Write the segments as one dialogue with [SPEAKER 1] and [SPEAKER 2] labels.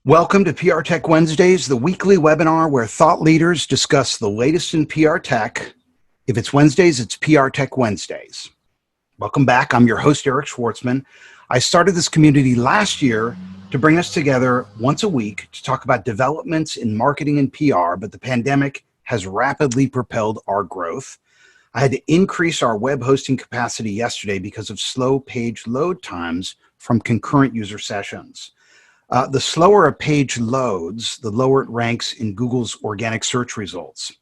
[SPEAKER 1] Welcome to PR Tech Wednesdays, the weekly webinar where thought leaders discuss the latest in PR tech. If it's Wednesdays, it's PR Tech Wednesdays. Welcome back. I'm your host, Eric Schwartzman. I started this community last year to bring us together once a week to talk about developments in marketing and PR, but the pandemic has rapidly propelled our growth. I had to increase our web hosting capacity yesterday because of slow page load times from concurrent user sessions. The slower a page loads, the lower it ranks in Google's organic search results.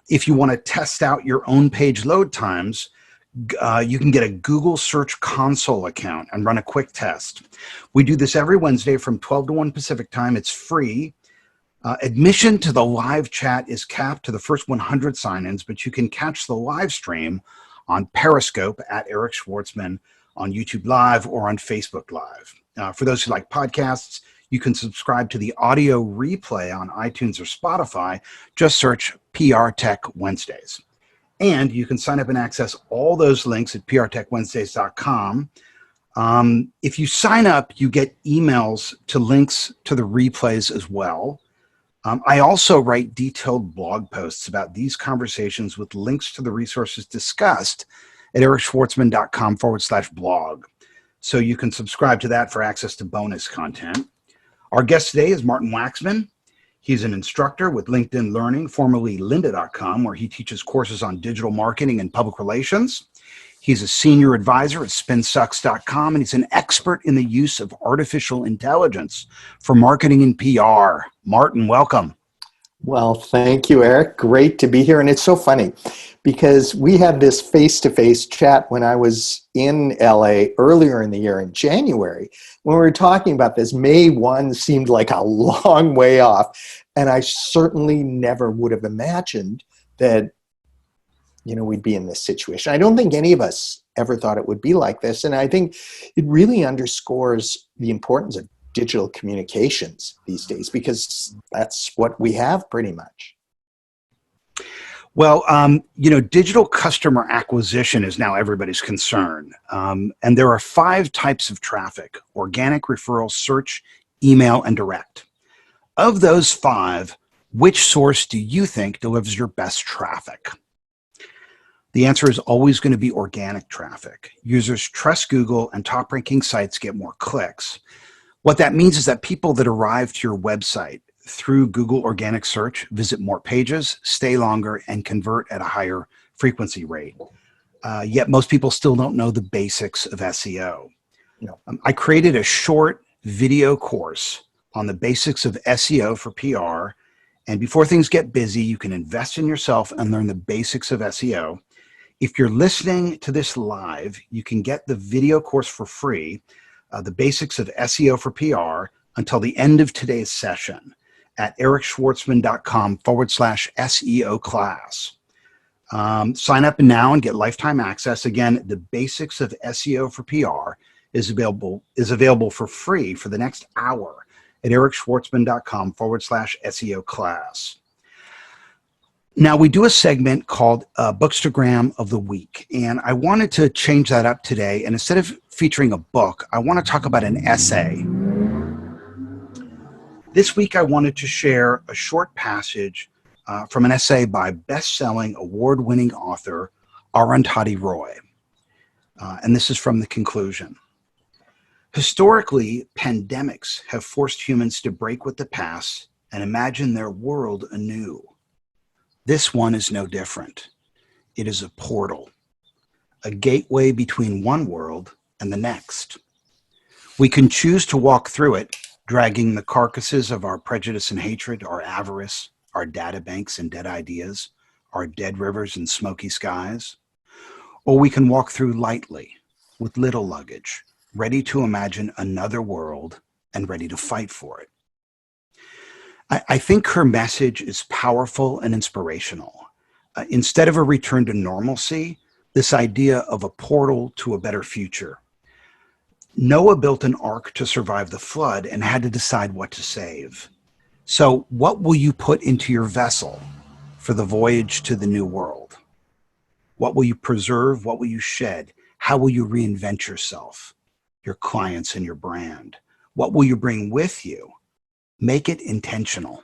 [SPEAKER 1] If you want to test out your own page load times, you can get a Google Search Console account and run a quick test. We do this every Wednesday from 12 to 1 Pacific time. It's free. Admission to the live chat is capped to the first 100 sign-ins, but you can catch the live stream on Periscope at Eric Schwartzman, on YouTube Live, or on Facebook Live. For those who like podcasts, you can subscribe to the audio replay on iTunes or Spotify. Just search PR Tech Wednesdays. And you can sign up and access all those links at prtechwednesdays.com. If you sign up, you get emails to links to the replays as well. I also write detailed blog posts about these conversations with links to the resources discussed at ericschwartzman.com/blog. So you can subscribe to that for access to bonus content. Our guest today is Martin Waxman. He's an instructor with LinkedIn Learning, formerly lynda.com, where he teaches courses on digital marketing and public relations. He's a senior advisor at spinsucks.com, and he's an expert in the use of artificial intelligence for marketing and PR. Martin, welcome.
[SPEAKER 2] Well, thank you, Eric. Great to be here. And it's so funny because we had this face-to-face chat when I was in LA earlier in the year in January. When we were talking about this, May 1 seemed like a long way off. And I certainly never would have imagined that, we'd be in this situation. I don't think any of us ever thought it would be like this. And I think it really underscores the importance of digital communications these days, because that's what we have pretty much.
[SPEAKER 1] Well, digital customer acquisition is now everybody's concern. And there are 5 types of traffic: organic, referral, search, email, and direct. Of those 5, which source do you think delivers your best traffic? The answer is always going to be organic traffic. Users trust Google, and top-ranking sites get more clicks. What that means is that people that arrive to your website through Google organic search visit more pages, stay longer, and convert at a higher frequency rate. Yet most people still don't know the basics of SEO. I created a short video course on the basics of SEO for PR. And before things get busy, you can invest in yourself and learn the basics of SEO. If you're listening to this live, you can get the video course for free, the basics of SEO for PR, until the end of today's session at ericschwartzman.com/SEO class. Sign up now and get lifetime access. Again, the basics of SEO for PR is available for free for the next hour at ericschwartzman.com/SEO class. Now, we do a segment called Bookstagram of the Week, and I wanted to change that up today. And instead of featuring a book, I want to talk about an essay. This week, I wanted to share a short passage from an essay by best-selling, award-winning author Arundhati Roy. And this is from the conclusion. Historically, pandemics have forced humans to break with the past and imagine their world anew. This one is no different. It is a portal, a gateway between one world and the next. We can choose to walk through it, dragging the carcasses of our prejudice and hatred, our avarice, our databanks and dead ideas, our dead rivers and smoky skies. Or we can walk through lightly, with little luggage, ready to imagine another world and ready to fight for it. I think her message is powerful and inspirational. Instead of a return to normalcy, this idea of a portal to a better future. Noah built an ark to survive the flood and had to decide what to save. So what will you put into your vessel for the voyage to the new world? What will you preserve? What will you shed? How will you reinvent yourself, your clients, and your brand? What will you bring with you? Make it intentional.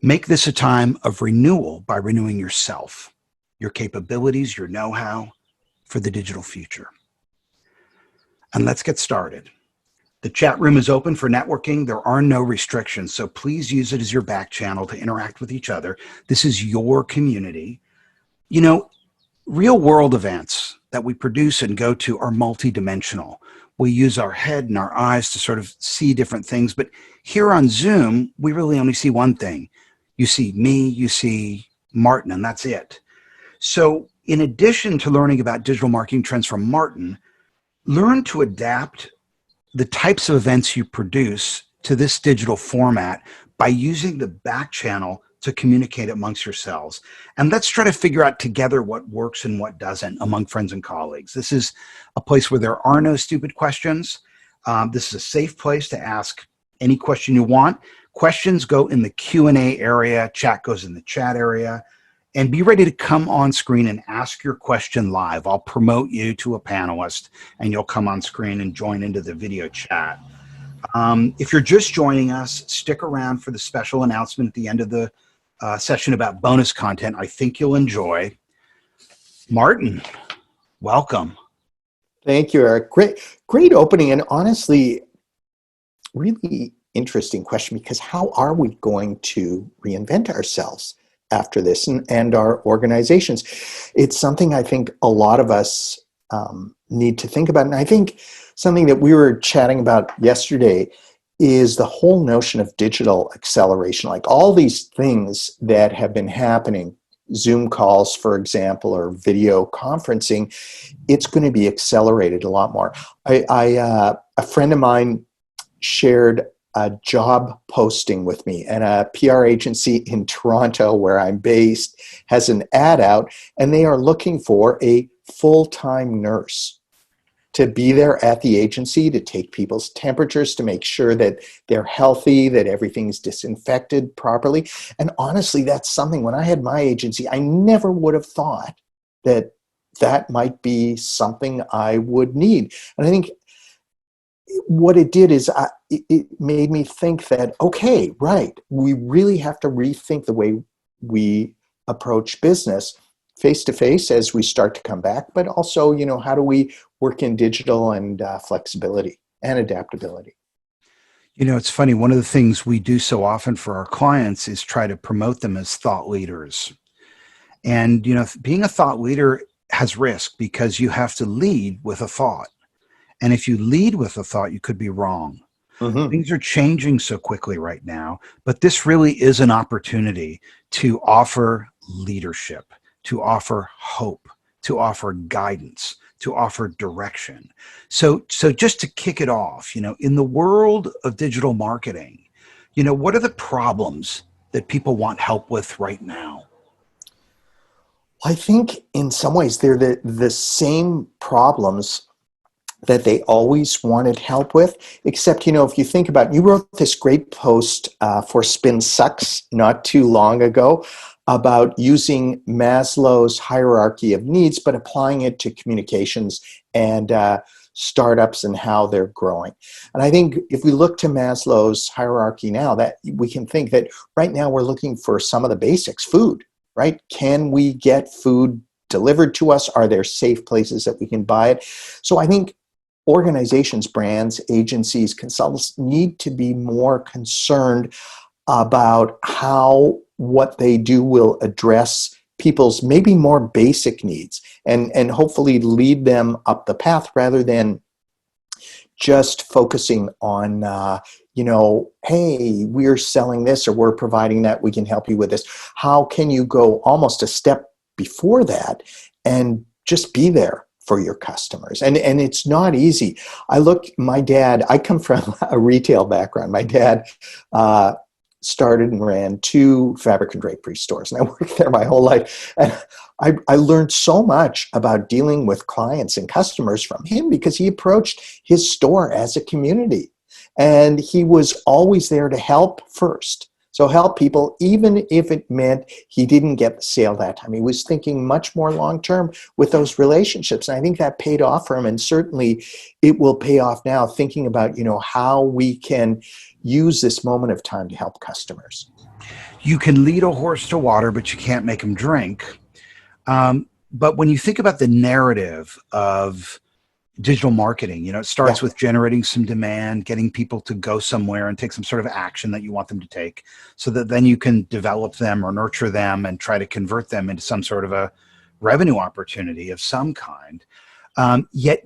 [SPEAKER 1] Make this a time of renewal by renewing yourself, your capabilities, your know-how for the digital future. And let's get started. The chat room is open for networking. There are no restrictions, so please use it as your back channel to interact with each other. This is your community. You know, real world events that we produce and go to are multidimensional. We use our head and our eyes to sort of see different things, but here on Zoom, we really only see one thing. You see me, you see Martin, and that's it. So in addition to learning about digital marketing trends from Martin, learn to adapt the types of events you produce to this digital format by using the back channel to communicate amongst yourselves. And let's try to figure out together what works and what doesn't among friends and colleagues. This is a place where there are no stupid questions. This is a safe place to ask any question you want. Questions go in the Q&A area, chat goes in the chat area, and be ready to come on screen and ask your question live. I'll promote you to a panelist and you'll come on screen and join into the video chat. If you're just joining us, stick around for the special announcement at the end of the session about bonus content I think you'll enjoy. Martin, welcome.
[SPEAKER 2] Thank you, Eric. Great opening, and honestly, really interesting question, because how are we going to reinvent ourselves after this and our organizations? It's something I think a lot of us need to think about. And I think something that we were chatting about yesterday is the whole notion of digital acceleration, like all these things that have been happening, Zoom calls, for example, or video conferencing, it's going to be accelerated a lot more. A friend of mine shared a job posting with me, and a PR agency in Toronto, where I'm based, has an ad out, and they are looking for a full-time nurse to be there at the agency, to take people's temperatures, to make sure that they're healthy, that everything's disinfected properly. And honestly, that's something, when I had my agency, I never would have thought that that might be something I would need. And I think what it did is it made me think that, okay, right, we really have to rethink the way we approach business face-to-face as we start to come back, but also, you know, how do we work in digital and flexibility and adaptability?
[SPEAKER 1] You know, it's funny. One of the things we do so often for our clients is try to promote them as thought leaders. And, you know, being a thought leader has risk because you have to lead with a thought. And if you lead with a thought, you could be wrong.
[SPEAKER 2] Mm-hmm.
[SPEAKER 1] Things are changing so quickly right now, but this really is an opportunity to offer leadership, to offer hope, to offer guidance, to offer direction. So just to kick it off, you know, in the world of digital marketing, you know, what are the problems that people want help with right now?
[SPEAKER 2] I think in some ways they're the same problems that they always wanted help with, except, you know, if you think about it, you wrote this great post for Spin Sucks not too long ago about using Maslow's hierarchy of needs, but applying it to communications and startups and how they're growing. And I think if we look to Maslow's hierarchy now, that we can think that right now we're looking for some of the basics, food, right? Can we get food delivered to us? Are there safe places that we can buy it? So I think organizations, brands, agencies, consultants need to be more concerned about how what they do will address people's maybe more basic needs and hopefully lead them up the path rather than just focusing on, you know, hey, we're selling this or we're providing that, we can help you with this. How can you go almost a step before that and just be there for your customers? And it's not easy. My dad, I come from a retail background. My dad started and ran 2 fabric and drapery stores, and I worked there my whole life. And I learned so much about dealing with clients and customers from him because he approached his store as a community. And he was always there to help first. So help people, even if it meant he didn't get the sale that time. He was thinking much more long-term with those relationships. And I think that paid off for him. And certainly it will pay off now, thinking about, how we can use this moment of time to help customers.
[SPEAKER 1] You can lead a horse to water, but you can't make him drink. But when you think about the narrative of digital marketing, it starts with generating some demand, getting people to go somewhere and take some sort of action that you want them to take, so that then you can develop them or nurture them and try to convert them into some sort of a revenue opportunity of some kind. Yet,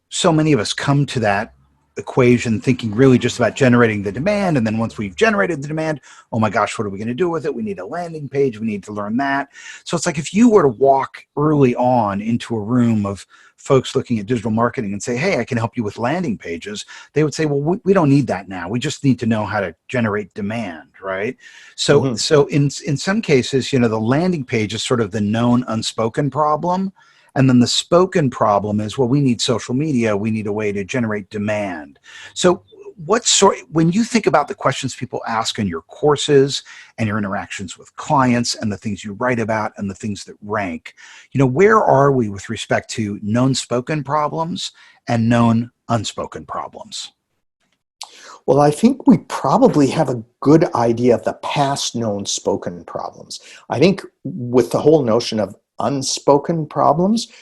[SPEAKER 1] so many of us come to that equation thinking really just about generating the demand. And then once we've generated the demand, oh my gosh, what are we going to do with it? We need a landing page. We need to learn that. So it's like if you were to walk early on into a room of folks looking at digital marketing and say, hey, I can help you with landing pages, they would say, well, we don't need that now. We just need to know how to generate demand, right? So in some cases, the landing page is sort of the known unspoken problem. And then the spoken problem is, well, we need social media. We need a way to generate demand. So when you think about the questions people ask in your courses and your interactions with clients and the things you write about and the things that rank, where are we with respect to known spoken problems and known unspoken problems?
[SPEAKER 2] Well, I think we probably have a good idea of the past known spoken problems. I think with the whole notion of unspoken problems,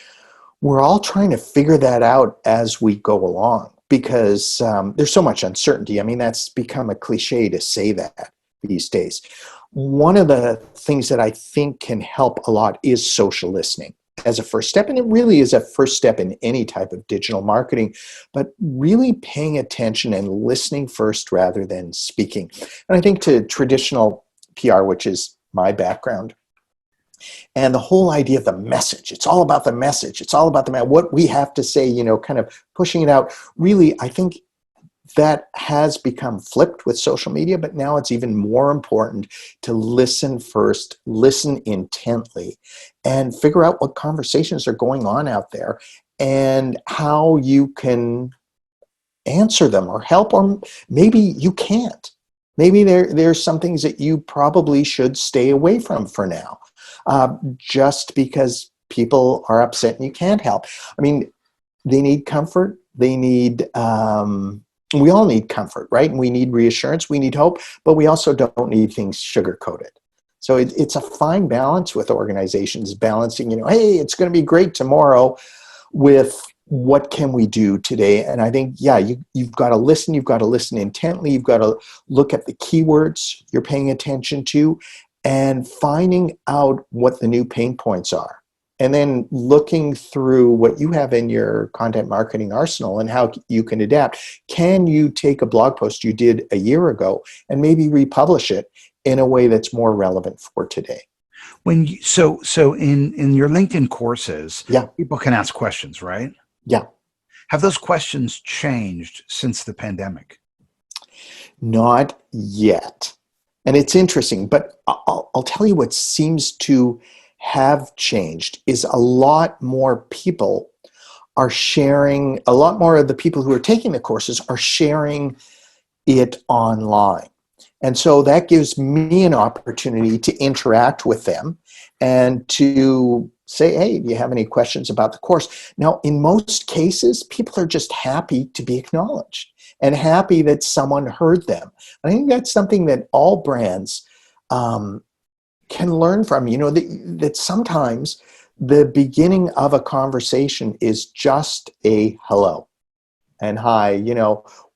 [SPEAKER 2] we're all trying to figure that out as we go along, because there's so much uncertainty. I mean, that's become a cliche to say that these days. One of the things that I think can help a lot is social listening as a first step. And it really is a first step in any type of digital marketing, but really paying attention and listening first rather than speaking. And I think to traditional PR, which is my background, and the whole idea of the message, it's all about the message. It's all about what we have to say, kind of pushing it out. Really, I think that has become flipped with social media, but now it's even more important to listen first, listen intently, and figure out what conversations are going on out there and how you can answer them or help, or maybe you can't. Maybe there's some things that you probably should stay away from for now. Just because people are upset and you can't help. I mean, they need comfort. They need, we all need comfort, right? And we need reassurance. We need hope, but we also don't need things sugar-coated. So it's a fine balance with organizations, balancing, hey, it's going to be great tomorrow, with what can we do today? And I think, you've got to listen. You've got to listen intently. You've got to look at the keywords you're paying attention to, and finding out what the new pain points are, and then looking through what you have in your content marketing arsenal and how you can adapt. Can you take a blog post you did a year ago and maybe republish it in a way that's more relevant for today?
[SPEAKER 1] So in your LinkedIn courses, people can ask questions, right?
[SPEAKER 2] Yeah.
[SPEAKER 1] Have those questions changed since the pandemic?
[SPEAKER 2] Not yet. And it's interesting, but I'll tell you what seems to have changed is a lot more people are sharing, a lot more of the people who are taking the courses are sharing it online. And so that gives me an opportunity to interact with them and to say, hey, do you have any questions about the course? Now, in most cases, people are just happy to be acknowledged and happy that someone heard them. I think that's something that all brands can learn from, that sometimes the beginning of a conversation is just a hello and hi,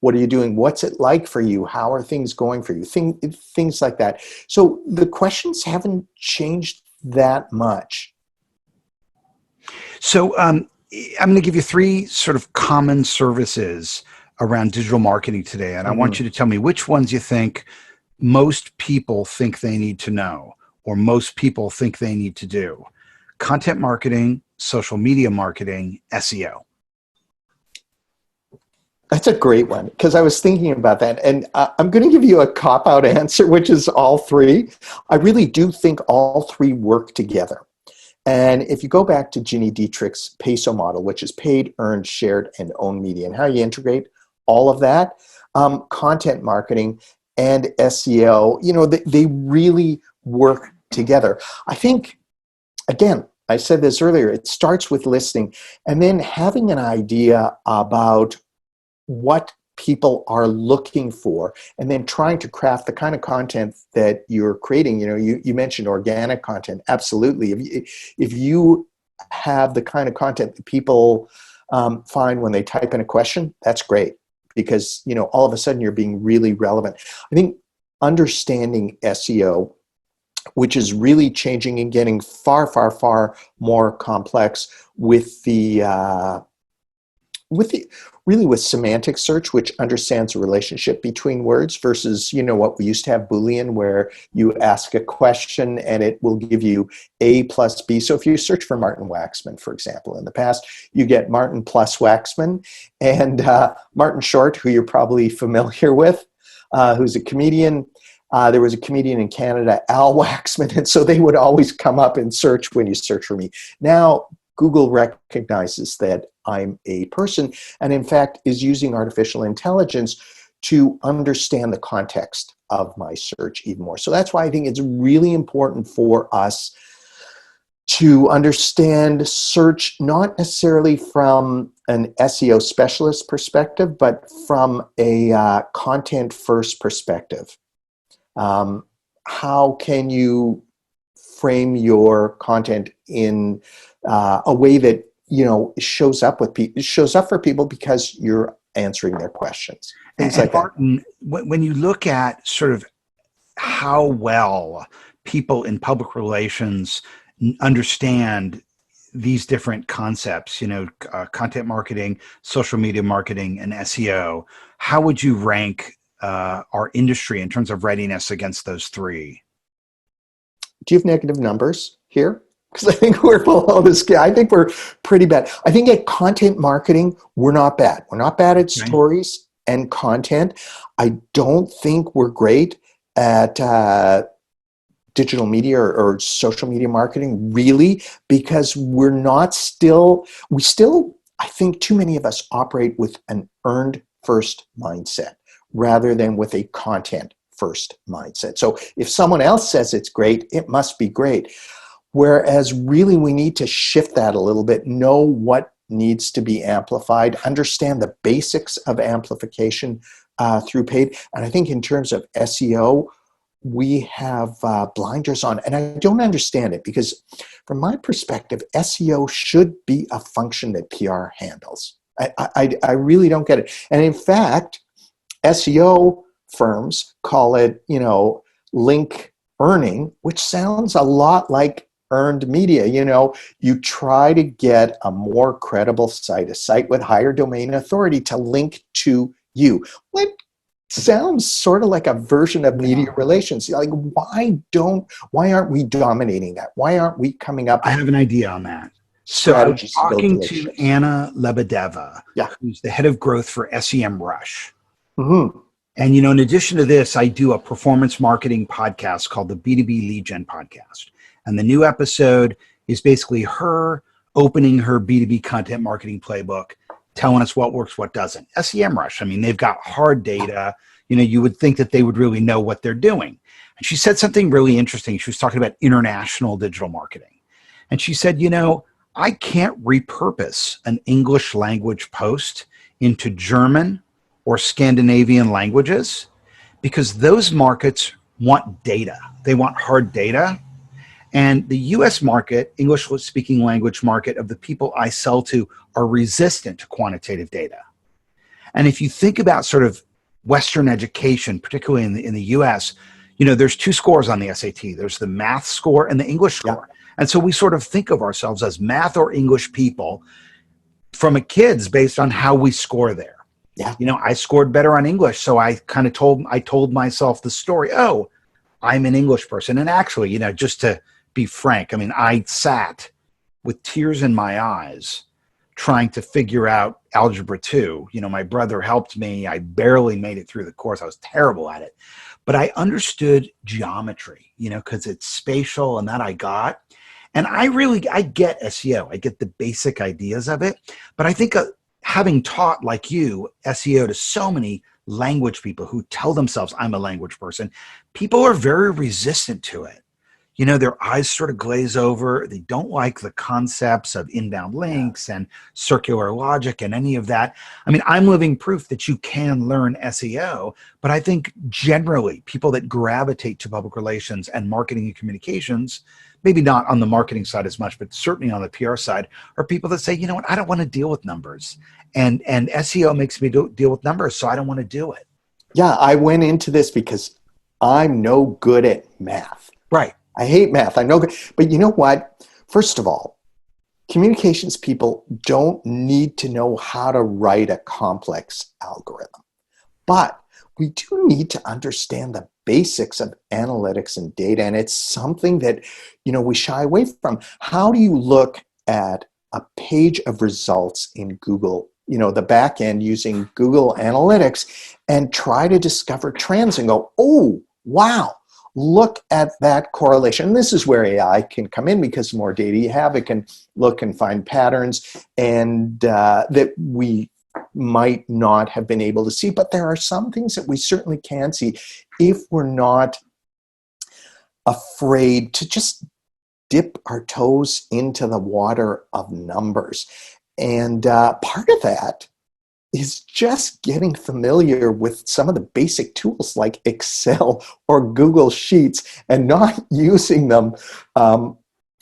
[SPEAKER 2] what are you doing? What's it like for you? How are things going for you? Things like that. So the questions haven't changed that much.
[SPEAKER 1] So I'm going to give you 3 sort of common services around digital marketing today. And I want you to tell me which ones you think most people think they need to know, or most people think they need to do. Content marketing, social media marketing, SEO.
[SPEAKER 2] That's a great one, because I was thinking about that. And I'm going to give you a cop-out answer, which is all 3. I really do think all 3 work together. And if you go back to Ginny Dietrich's PESO model, which is paid, earned, shared, and owned media, and how you integrate all of that, content marketing and SEO, they really work together. I think, again, I said this earlier, it starts with listening and then having an idea about what people are looking for, and then trying to craft the kind of content that you're creating. You mentioned organic content. Absolutely. If you have the kind of content that people find when they type in a question, that's great, because all of a sudden you're being really relevant. I think understanding SEO, which is really changing and getting far, far, far more complex with with semantic search, which understands the relationship between words versus, what we used to have Boolean, where you ask a question and it will give you A plus B. So if you search for Martin Waxman, for example, in the past, you get Martin plus Waxman, and Martin Short, who you're probably familiar with, who's a comedian. There was a comedian in Canada, Al Waxman, and so they would always come up in search when you search for me. Now, Google recognizes that I'm a person, and in fact is using artificial intelligence to understand the context of my search even more. So that's why I think it's really important for us to understand search, not necessarily from an SEO specialist perspective, but from a content first perspective. How can you frame your content in a way that shows up for people because you're answering their questions? Things like
[SPEAKER 1] Martin, when you look at sort of how well people in public relations understand these different concepts, content marketing, social media marketing, and SEO, how would you rank our industry in terms of readiness against those three?
[SPEAKER 2] Do you have negative numbers here? Because I think we're below the scale. I think we're pretty bad. I think at content marketing, we're not bad. We're not bad at stories and content. I don't think we're great at digital media or social media marketing, really, because I think too many of us operate with an earned first mindset rather than with a content first mindset. So if someone else says it's great, it must be great. Whereas really we need to shift that a little bit, know what needs to be amplified, understand the basics of amplification through paid. And I think in terms of SEO, we have blinders on. And I don't understand it, because from my perspective, SEO should be a function that PR handles. I really don't get it. And in fact, SEO firms call it, link earning, which sounds a lot like earned media. You try to get a more credible site, a site with higher domain authority, to link to you. What sounds sort of like a version of media relations. Like, why aren't we dominating that? Why aren't we coming up?
[SPEAKER 1] I have an idea on that. So I was talking to Anna Lebedeva, who's the head of growth for SEMrush.
[SPEAKER 2] Mm-hmm.
[SPEAKER 1] And, in addition to this, I do a performance marketing podcast called the B2b Lead Gen Podcast. And the new episode is basically her opening her B2B content marketing playbook, telling us what works, what doesn't. SEMrush, I mean, they've got hard data. You would think that they would really know what they're doing. And she said something really interesting. She was talking about international digital marketing. And she said, I can't repurpose an English language post into German or Scandinavian languages, because those markets want data. They want hard data. And the US market, English speaking language market, of the people I sell to are resistant to quantitative data. And if you think about sort of Western education, particularly in the US, there's two scores on the SAT. There's the math score and the English score. Yeah. And so we sort of think of ourselves as math or English people from a kid's based on how we score there. Yeah. I scored better on English. So I kind of told myself the story, oh, I'm an English person. And actually, just to be frank, I mean, I sat with tears in my eyes trying to figure out Algebra 2. My brother helped me. I barely made it through the course. I was terrible at it. But I understood geometry, because it's spatial, and that I got. And I get SEO. I get the basic ideas of it. But I think having taught, like you, SEO to so many language people who tell themselves, I'm a language person, people are very resistant to it. You know, their eyes sort of glaze over. They don't like the concepts of inbound links and circular logic and any of that. I mean, I'm living proof that you can learn SEO, but I think generally people that gravitate to public relations and marketing and communications, maybe not on the marketing side as much, but certainly on the PR side, are people that say, you know what, I don't want to deal with numbers. And SEO makes me deal with numbers, so I don't want to do it.
[SPEAKER 2] Yeah, I went into this because I'm no good at math.
[SPEAKER 1] Right.
[SPEAKER 2] I hate math. I know, but you know what? First of all, communications people don't need to know how to write a complex algorithm, but we do need to understand the basics of analytics and data, and it's something that, you know, we shy away from. How do you look at a page of results in Google, you know, the back end using Google Analytics, and try to discover trends and go, oh, wow, look at that correlation. This is where AI can come in, because the more data you have, it can look and find patterns and that we might not have been able to see. But there are some things that we certainly can see if we're not afraid to just dip our toes into the water of numbers. And part of that is just getting familiar with some of the basic tools like Excel or Google Sheets, and not using them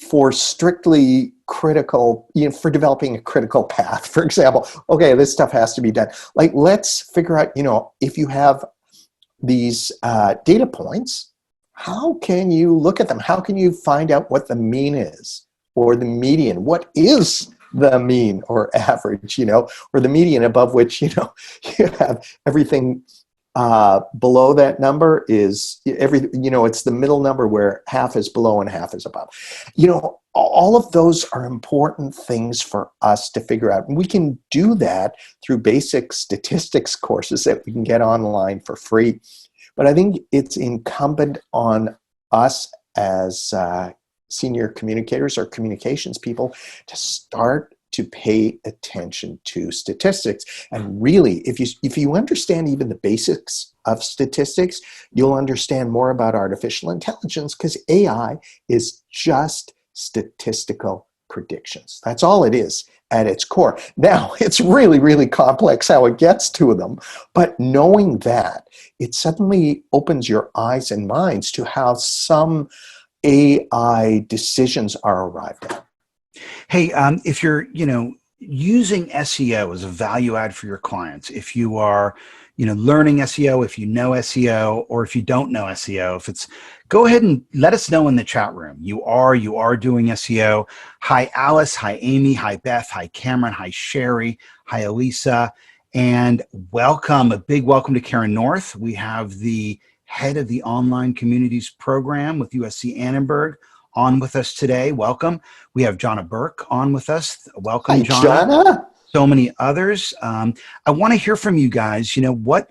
[SPEAKER 2] for strictly critical, you know, for developing a critical path. For example, okay, this stuff has to be done. Like, let's figure out, you know, if you have these data points, how can you look at them? How can you find out what the mean is, or the median? What is the mean or average, you know, or the median, above which, you know, you have everything below that number is you know, it's the middle number where half is below and half is above. You know, all of those are important things for us to figure out. And we can do that through basic statistics courses that we can get online for free. But I think it's incumbent on us as senior communicators or communications people to start to pay attention to statistics. And really, if you understand even the basics of statistics, you'll understand more about artificial intelligence, because AI is just statistical predictions. That's all it is at its core. Now, it's really, really complex how it gets to them, but knowing that, it suddenly opens your eyes and minds to how some AI decisions are arrived at.
[SPEAKER 1] Hey, if you're, you know, using SEO as a value add for your clients, if you are, you know, learning SEO, if you know SEO, or if you don't know SEO, if it's, go ahead and let us know in the chat room. You are doing SEO. Hi, Alice. Hi, Amy. Hi, Beth. Hi, Cameron. Hi, Sherry. Hi, Elisa. And welcome, a big welcome to Karen North. We have the head of the online communities program with USC Annenberg on with us today. Welcome. We have Jonna Burke on with us. Welcome,
[SPEAKER 2] Hi, Jonna.
[SPEAKER 1] So many others. I want to hear from you guys. You know,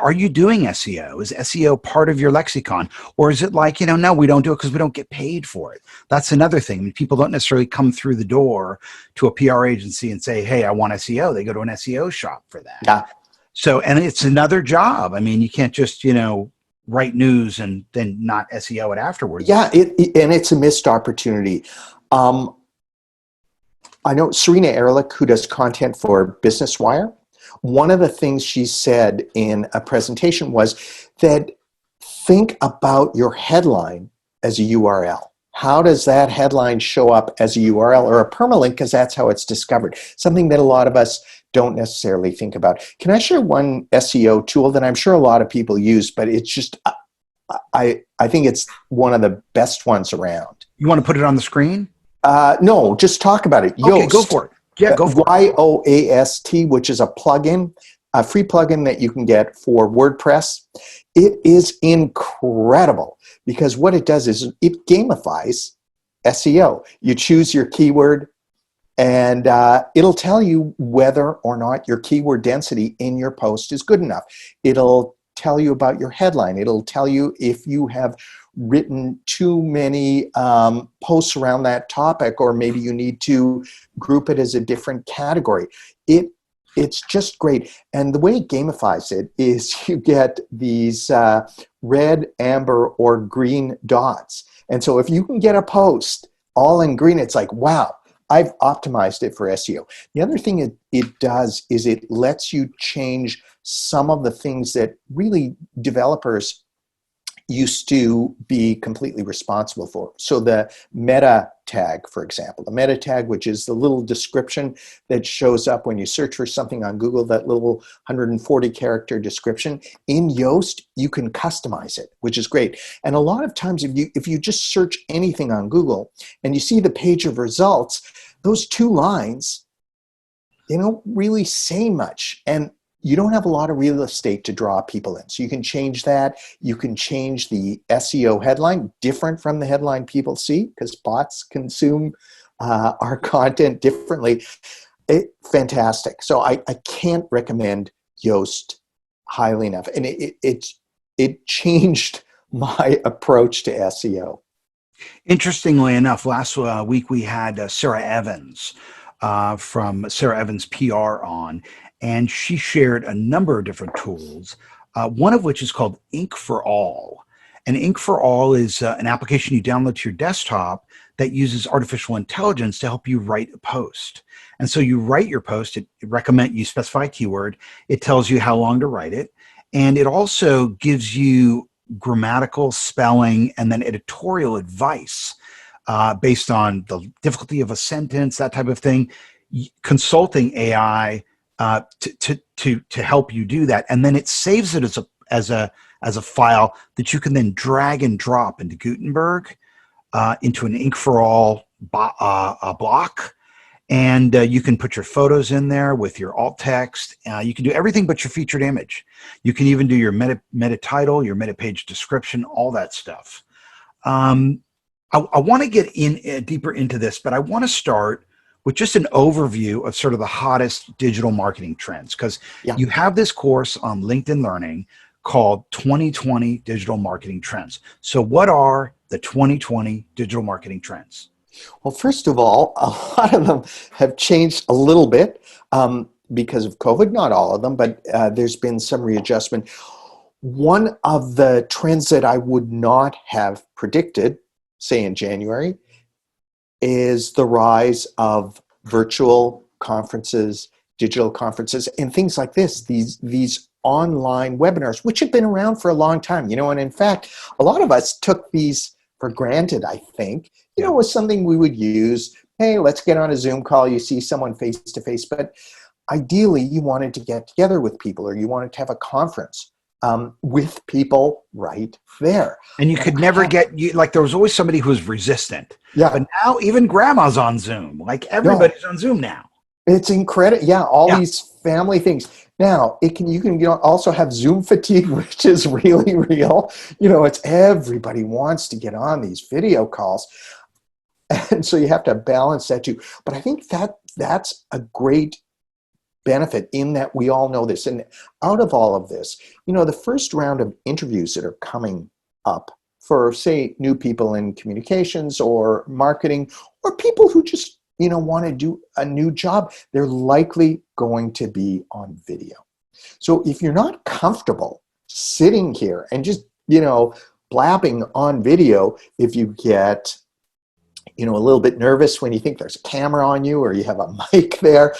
[SPEAKER 1] are you doing SEO? Is SEO part of your lexicon? Or is it like, you know, no, we don't do it because we don't get paid for it? That's another thing. I mean, people don't necessarily come through the door to a PR agency and say, hey, I want SEO. They go to an SEO shop for that.
[SPEAKER 2] Yeah.
[SPEAKER 1] So, and it's another job. I mean, you can't just, you know, write news and then not SEO it afterwards.
[SPEAKER 2] Yeah, and it's a missed opportunity. I know Serena Ehrlich, who does content for Business Wire, one of the things she said in a presentation was that think about your headline as a URL. How does that headline show up as a URL or a permalink? Because that's how it's discovered. Something that a lot of us don't necessarily think about. Can I share one SEO tool that I'm sure a lot of people use, but it's just, I think it's one of the best ones around.
[SPEAKER 1] You want to put it on the screen?
[SPEAKER 2] No, just talk about it.
[SPEAKER 1] Okay,
[SPEAKER 2] Yoast.
[SPEAKER 1] go for it. Yeah, go for it.
[SPEAKER 2] Yoast, which is a plugin, a free plugin that you can get for WordPress. It is incredible because what it does is it gamifies SEO. You choose your keyword, and it'll tell you whether or not your keyword density in your post is good enough. It'll tell you about your headline. It'll tell you if you have written too many posts around that topic, or maybe you need to group it as a different category. It It's just great. And the way it gamifies it is you get these red, amber, or green dots. And so if you can get a post all in green, it's like, wow, I've optimized it for SEO. The other thing it does is it lets you change some of the things that really developers used to be completely responsible for. So the meta tag, for example, the meta tag, which is the little description that shows up when you search for something on Google, that little 140 character description, in Yoast, you can customize it, which is great. And a lot of times if you just search anything on Google and you see the page of results, those 2 lines, they don't really say much. And you don't have a lot of real estate to draw people in. So you can change that. You can change the SEO headline, different from the headline people see, because bots consume our content differently. Fantastic. So I can't recommend Yoast highly enough. And it changed my approach to SEO.
[SPEAKER 1] Interestingly enough, last week we had Sarah Evans from Sarah Evans PR on, and she shared a number of different tools, one of which is called Ink for All. And Ink for All is an application you download to your desktop that uses artificial intelligence to help you write a post. And so you write your post, it recommends you specify a keyword, it tells you how long to write it, and it also gives you grammatical, spelling, and then editorial advice based on the difficulty of a sentence, that type of thing, consulting AI to help you do that, and then it saves it as a file that you can then drag and drop into Gutenberg, into an Ink for All block, and you can put your photos in there with your alt text. You can do everything but your featured image. You can even do your meta title, your meta page description, all that stuff. I want to get in deeper into this, but I want to start with just an overview of sort of the hottest digital marketing trends, because you have this course on LinkedIn Learning called 2020 Digital Marketing Trends. So what are the 2020 digital marketing trends?
[SPEAKER 2] Well, first of all, a lot of them have changed a little bit because of COVID, not all of them, but there's been some readjustment. One of the trends that I would not have predicted, say in January, is the rise of virtual conferences, digital conferences, and things like this, these online webinars, which have been around for a long time, and in fact, a lot of us took these for granted, I think. It was something we would use. Hey, let's get on a Zoom call. You see someone face to face, but ideally you wanted to get together with people, or you wanted to have a conference with people right there.
[SPEAKER 1] And you could never there was always somebody who was resistant.
[SPEAKER 2] Yeah.
[SPEAKER 1] But now even grandma's on Zoom. Like everybody's on Zoom now.
[SPEAKER 2] It's incredible. Yeah, these family things. Now, you can also have Zoom fatigue, which is really real. It's everybody wants to get on these video calls. And so you have to balance that too. But I think that's a great benefit in that we all know this. And out of all of this, the first round of interviews that are coming up for, say, new people in communications or marketing, or people who just want to do a new job, they're likely going to be on video. So if you're not comfortable sitting here and just, blabbing on video, if you get, a little bit nervous when you think there's a camera on you or you have a mic there,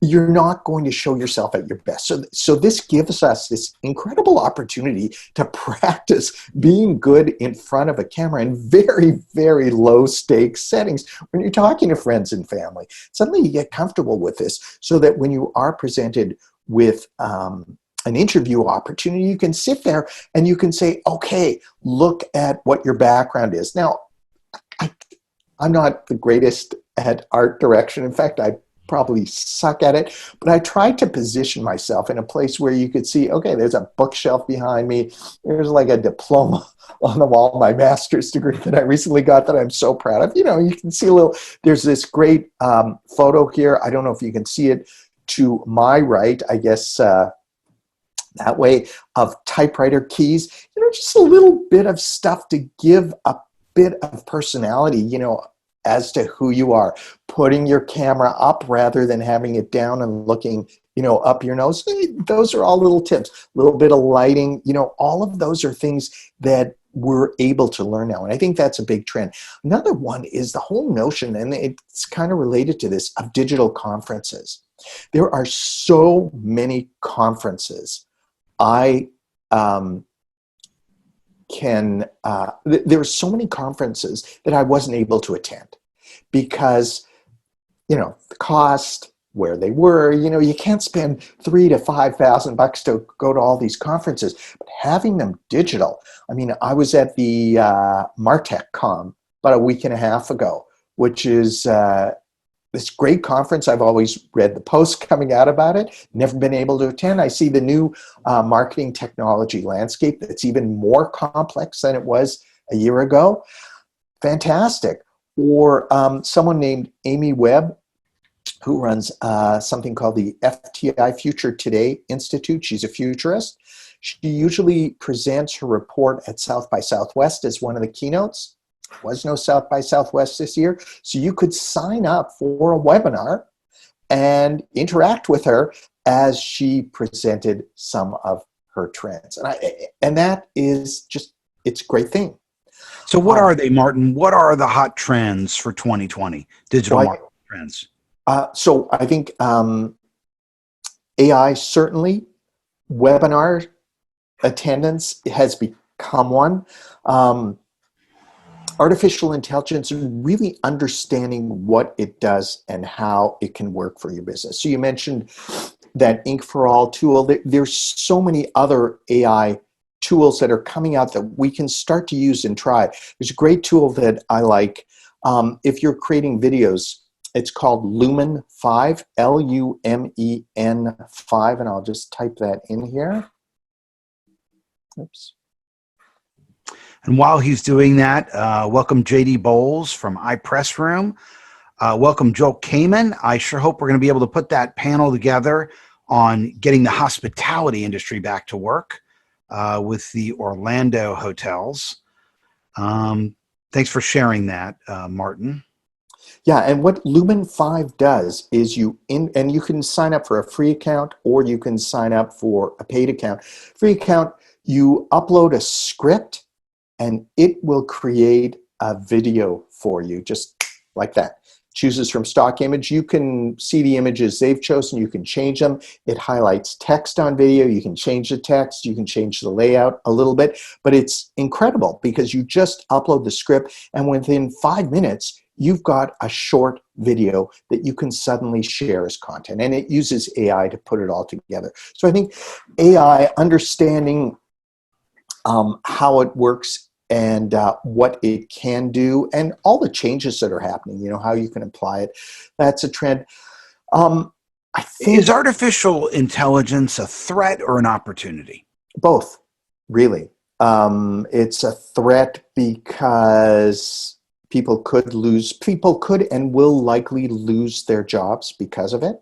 [SPEAKER 2] you're not going to show yourself at your best. So this gives us this incredible opportunity to practice being good in front of a camera in very, very low stakes settings when you're talking to friends and family. Suddenly you get comfortable with this so that when you are presented with an interview opportunity, you can sit there and you can say, okay, look at what your background is. Now, I'm not the greatest at art direction. In fact, I probably suck at it, but I tried to position myself in a place where you could see, okay, there's a bookshelf behind me. There's like a diploma on the wall, my master's degree that I recently got that I'm so proud of. You can see there's this great photo here. I don't know if you can see it to my right, I guess that way, of typewriter keys, just a little bit of stuff to give a bit of personality, as to who you are, putting your camera up rather than having it down and looking up your nose. Those are all little tips. A little bit of lighting, all of those are things that we're able to learn now. And I think that's a big trend. Another one is the whole notion, and it's kind of related to this, of digital conferences. There are so many conferences. There are so many conferences that I wasn't able to attend because, the cost, where they were, you can't spend $3,000 to $5,000 to go to all these conferences, but having them digital. I mean, I was at the Martech Con about a week and a half ago, which is this great conference. I've always read the posts coming out about it, never been able to attend. I see the new marketing technology landscape that's even more complex than it was a year ago. Fantastic. Or someone named Amy Webb, who runs something called the FTI Future Today Institute. She's a futurist. She usually presents her report at South by Southwest as one of the keynotes. There was no South by Southwest this year, so you could sign up for a webinar and interact with her as she presented some of her trends. And that is just, it's a great thing.
[SPEAKER 1] So what are they, Martin? What are the hot trends for 2020, digital marketing trends?
[SPEAKER 2] So I think AI, certainly, webinar attendance has become one. Artificial intelligence and really understanding what it does and how it can work for your business. So you mentioned that Ink for All tool. There's so many other AI tools that are coming out that we can start to use and try. There's a great tool that I like. If you're creating videos, it's called Lumen 5, Lumen 5, and I'll just type that in here. Oops.
[SPEAKER 1] And while he's doing that, welcome JD Bowles from iPressroom. Welcome Joel Kamen. I sure hope we're going to be able to put that panel together on getting the hospitality industry back to work with the Orlando hotels. Thanks for sharing that, Martin.
[SPEAKER 2] Yeah, and what Lumen 5 does is and you can sign up for a free account or you can sign up for a paid account. Free account, you upload a script and it will create a video for you, just like that. Chooses from stock image. You can see the images they've chosen. You can change them. It highlights text on video. You can change the text. You can change the layout a little bit. But it's incredible because you just upload the script and within 5 minutes, you've got a short video that you can suddenly share as content. And it uses AI to put it all together. So I think AI, understanding how it works and what it can do and all the changes that are happening, how you can apply it, that's a trend. I think
[SPEAKER 1] Is artificial intelligence a threat or an opportunity?
[SPEAKER 2] both, really. It's a threat because people could and will likely lose their jobs because of it.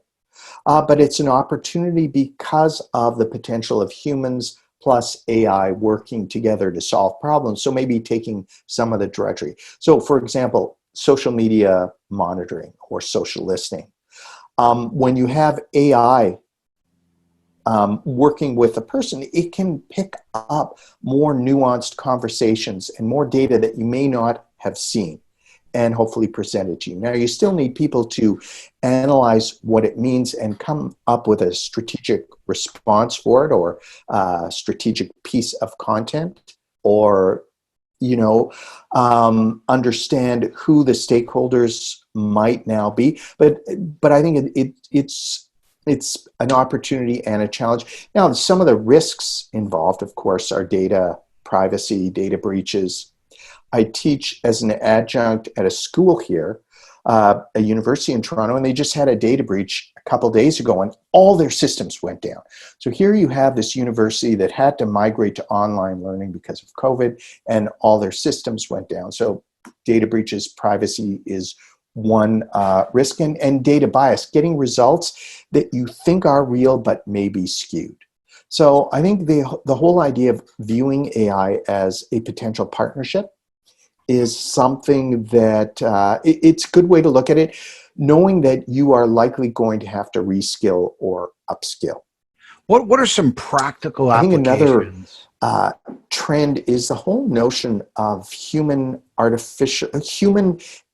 [SPEAKER 2] But it's an opportunity because of the potential of humans plus AI working together to solve problems. So maybe taking some of the drudgery. So for example, social media monitoring or social listening. When you have AI working with a person, it can pick up more nuanced conversations and more data that you may not have seen and hopefully present it to you. Now, you still need people to analyze what it means and come up with a strategic response for it or a strategic piece of content or, understand who the stakeholders might now be. But I think it's an opportunity and a challenge. Now, some of the risks involved, of course, are data privacy, data breaches. I teach as an adjunct at a school here, a university in Toronto, and they just had a data breach a couple days ago and all their systems went down. So here you have this university that had to migrate to online learning because of COVID and all their systems went down. So data breaches, privacy is one risk, and data bias, getting results that you think are real but may be skewed. So I think the whole idea of viewing AI as a potential partnership is something that it's a good way to look at it. knowing that you are likely going to have to reskill or upskill.
[SPEAKER 1] What are some practical
[SPEAKER 2] I think another
[SPEAKER 1] applications?
[SPEAKER 2] trend is the whole notion of human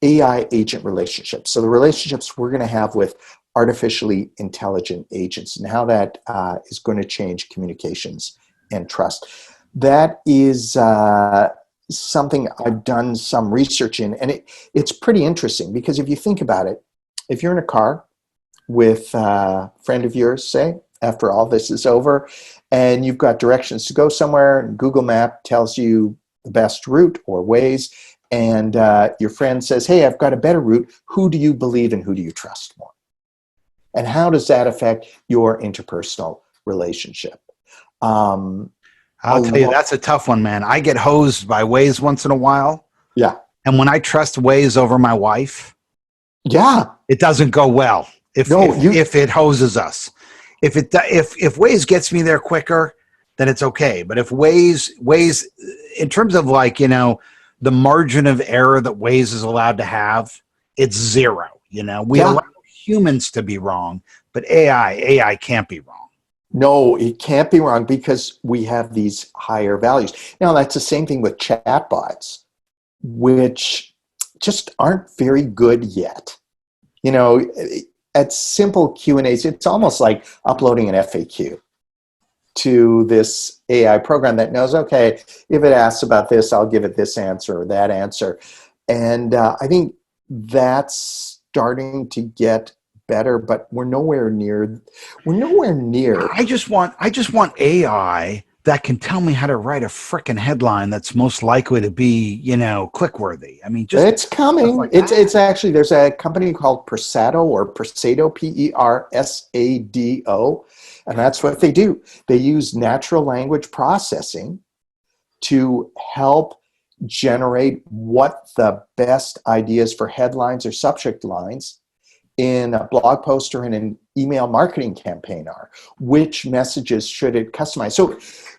[SPEAKER 2] AI agent relationships. So the relationships we're going to have with artificially intelligent agents and how that is going to change communications and trust. That is something I've done some research in, and it's pretty interesting because if you think about it, if you're in a car with a friend of yours, say, after all this is over, and you've got directions to go somewhere, and Google Map tells you the best route or Waze, and your friend says, hey, I've got a better route. Who do you believe and who do you trust more? And how does that affect your interpersonal relationship?
[SPEAKER 1] I'll tell you, that's a tough one, man. I get hosed by Waze once in a while.
[SPEAKER 2] Yeah.
[SPEAKER 1] And when I trust Waze over my wife, it doesn't go well if it hoses us. If Waze gets me there quicker, then it's okay. But if Waze, in terms of the margin of error that Waze is allowed to have, it's zero. We allow humans to be wrong, but AI can't be wrong.
[SPEAKER 2] No, it can't be wrong because we have these higher values. Now, that's the same thing with chatbots, which just aren't very good yet. At simple Q&As, it's almost like uploading an FAQ to this AI program that knows, okay, if it asks about this, I'll give it this answer or that answer. And I think that's starting to get better, but we're nowhere near.
[SPEAKER 1] I just want AI that can tell me how to write a frickin' headline that's most likely to be, click-worthy. I mean,
[SPEAKER 2] it's coming. Like it's actually, there's a company called Persado, Persado, and that's what they do. They use natural language processing to help generate what the best ideas for headlines or subject lines in a blog post or in an email marketing campaign are. Which messages should it customize?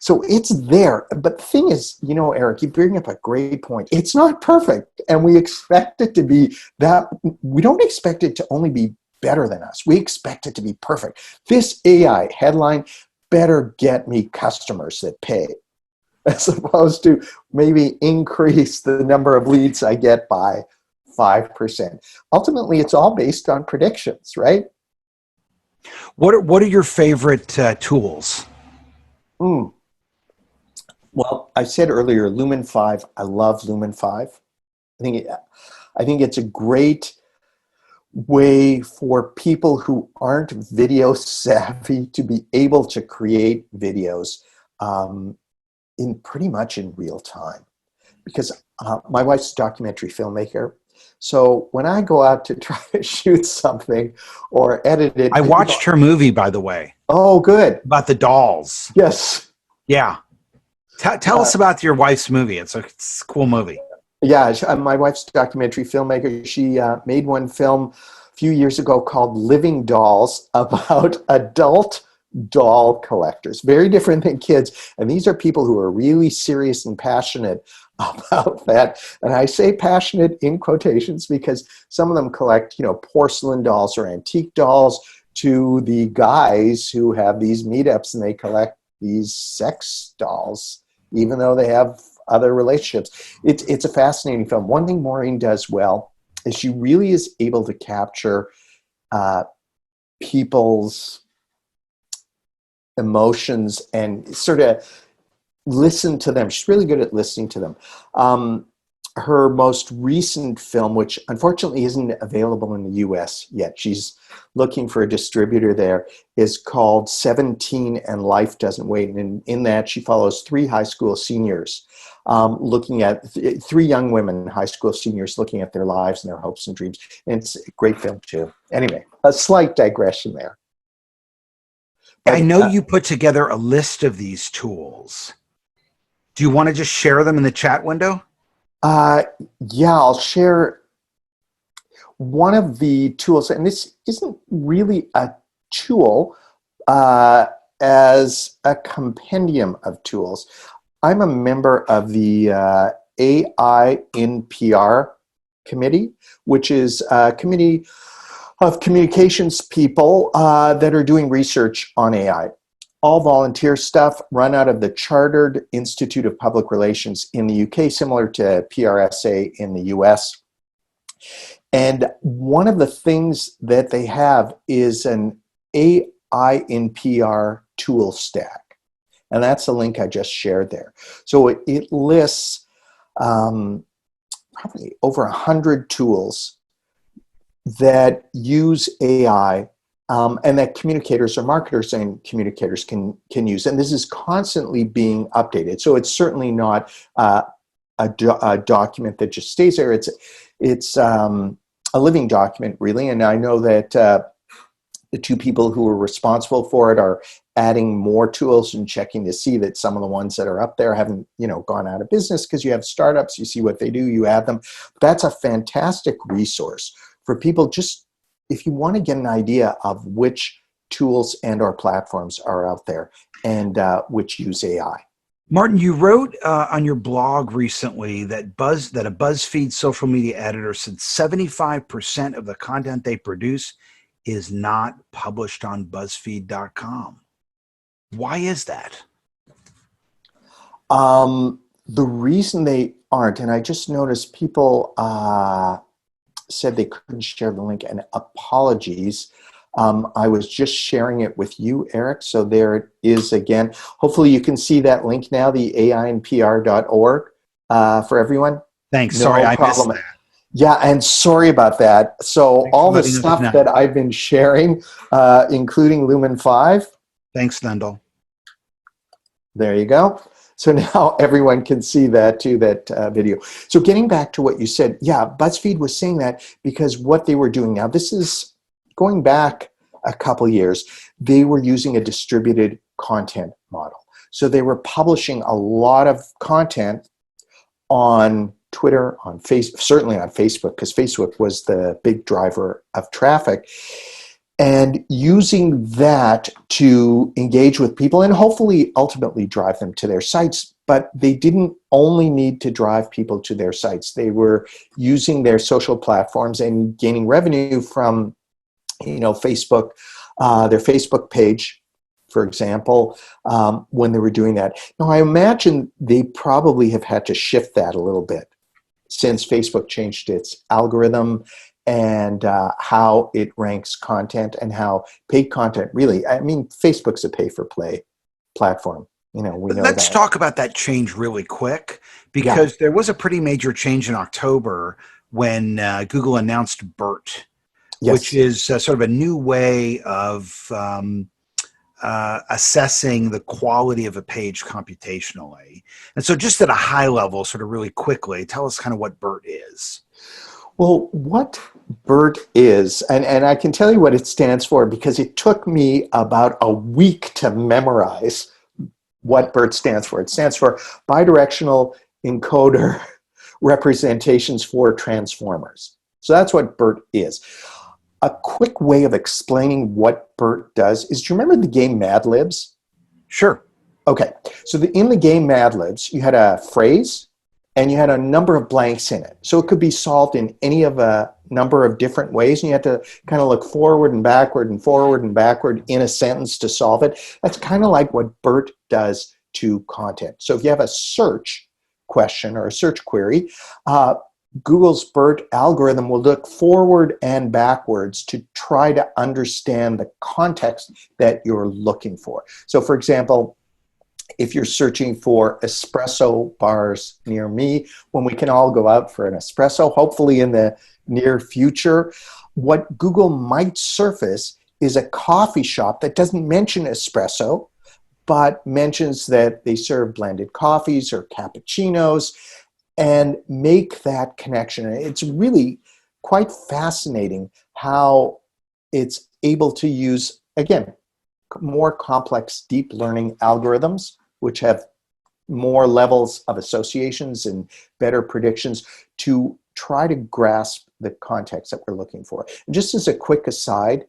[SPEAKER 2] So it's there. But the thing is, Eric, you bring up a great point. It's not perfect. And we expect it to be that. We don't expect it to only be better than us. We expect it to be perfect. This AI headline better get me customers that pay, as opposed to maybe increase the number of leads I get by 5%. Ultimately, it's all based on predictions, right?
[SPEAKER 1] What are your favorite tools?
[SPEAKER 2] Well, I said earlier, Lumen 5. I love Lumen 5. I think it's a great way for people who aren't video savvy to be able to create videos in pretty much in real time. Because my wife's a documentary filmmaker. So when I go out to try to shoot something or edit it.
[SPEAKER 1] I watched her movie, by the way.
[SPEAKER 2] Oh, good.
[SPEAKER 1] About the dolls.
[SPEAKER 2] Yes.
[SPEAKER 1] Yeah. Tell us about your wife's movie. It's a cool movie.
[SPEAKER 2] Yeah, my wife's a documentary filmmaker. She made one film a few years ago called Living Dolls about adult doll collectors. Very different than kids. And these are people who are really serious and passionate about that. And I say passionate in quotations because some of them collect, porcelain dolls or antique dolls, to the guys who have these meetups and they collect these sex dolls, even though they have other relationships. It's a fascinating film. One thing Maureen does well is she really is able to capture people's emotions and sort of listen to them. She's really good at listening to them. Her most recent film, which unfortunately isn't available in the US yet, she's looking for a distributor there, is called 17 and Life Doesn't Wait. And in that, she follows three high school seniors, looking at three young women, high school seniors, looking at their lives and their hopes and dreams. And it's a great film too. Anyway, a slight digression there.
[SPEAKER 1] But, I know you put together a list of these tools. Do you want to just share them in the chat window?
[SPEAKER 2] Yeah, I'll share one of the tools, and this isn't really a tool as a compendium of tools. I'm a member of the AI in PR committee, which is a committee of communications people that are doing research on AI. All volunteer stuff, run out of the Chartered Institute of Public Relations in the UK, similar to PRSA in the US. And one of the things that they have is an AI in PR tool stack. And that's the link I just shared there. So it lists probably over 100 tools that use AI and that communicators or marketers and communicators can use. And this is constantly being updated. So it's certainly not a document that just stays there. It's a living document, really. And I know that the two people who are responsible for it are adding more tools and checking to see that some of the ones that are up there haven't, gone out of business, because you have startups, you see what they do, you add them. That's a fantastic resource for people, just if you want to get an idea of which tools and or platforms are out there and which use AI.
[SPEAKER 1] Martin, you wrote on your blog recently that a BuzzFeed social media editor said 75% of the content they produce is not published on BuzzFeed.com. Why is that?
[SPEAKER 2] The reason they aren't, and I just noticed people said they couldn't share the link, and apologies. I was just sharing it with you, Eric, so there it is again. Hopefully you can see that link now, the AIandPR.org for everyone.
[SPEAKER 1] Thanks.
[SPEAKER 2] No
[SPEAKER 1] Sorry, I
[SPEAKER 2] problem.
[SPEAKER 1] missed that.
[SPEAKER 2] Yeah, and sorry about that. So
[SPEAKER 1] Thanks
[SPEAKER 2] all the
[SPEAKER 1] letting us
[SPEAKER 2] stuff
[SPEAKER 1] know.
[SPEAKER 2] that I've been sharing, including Lumen 5,
[SPEAKER 1] Thanks, Nundle.
[SPEAKER 2] there you go. So now everyone can see that too, that video. So getting back to what you said, yeah, BuzzFeed was saying that because what they were doing now, this is going back a couple years, they were using a distributed content model. So they were publishing a lot of content on Twitter, on Facebook, certainly on Facebook, because Facebook was the big driver of traffic, and using that to engage with people and hopefully ultimately drive them to their sites. But they didn't only need to drive people to their sites. They were using their social platforms and gaining revenue from, Facebook, their Facebook page, for example, when they were doing that. Now, I imagine they probably have had to shift that a little bit since Facebook changed its algorithm and how it ranks content and how paid content really, Facebook's a pay-for-play platform. We know
[SPEAKER 1] Let's
[SPEAKER 2] that.
[SPEAKER 1] talk about that change really quick, because there was a pretty major change in October when Google announced BERT, which is sort of a new way of assessing the quality of a page computationally. And so just at a high level, sort of really quickly, tell us kind of what BERT is.
[SPEAKER 2] Well, what BERT is, and I can tell you what it stands for because it took me about a week to memorize what BERT stands for. It stands for Bidirectional Encoder Representations for Transformers. So that's what BERT is. A quick way of explaining what BERT does is, do you remember the game Mad Libs?
[SPEAKER 1] Sure.
[SPEAKER 2] Okay, so in the game Mad Libs, you had a phrase and you had a number of blanks in it. So it could be solved in any of a number of different ways, and you had to kind of look forward and backward and forward and backward in a sentence to solve it. That's kind of like what BERT does to content. So if you have a search question or a search query, Google's BERT algorithm will look forward and backwards to try to understand the context that you're looking for. So for example, if you're searching for espresso bars near me, when we can all go out for an espresso, hopefully in the near future, what Google might surface is a coffee shop that doesn't mention espresso, but mentions that they serve blended coffees or cappuccinos, and make that connection. It's really quite fascinating how it's able to use, again, more complex deep learning algorithms, which have more levels of associations and better predictions to try to grasp the context that we're looking for. And just as a quick aside,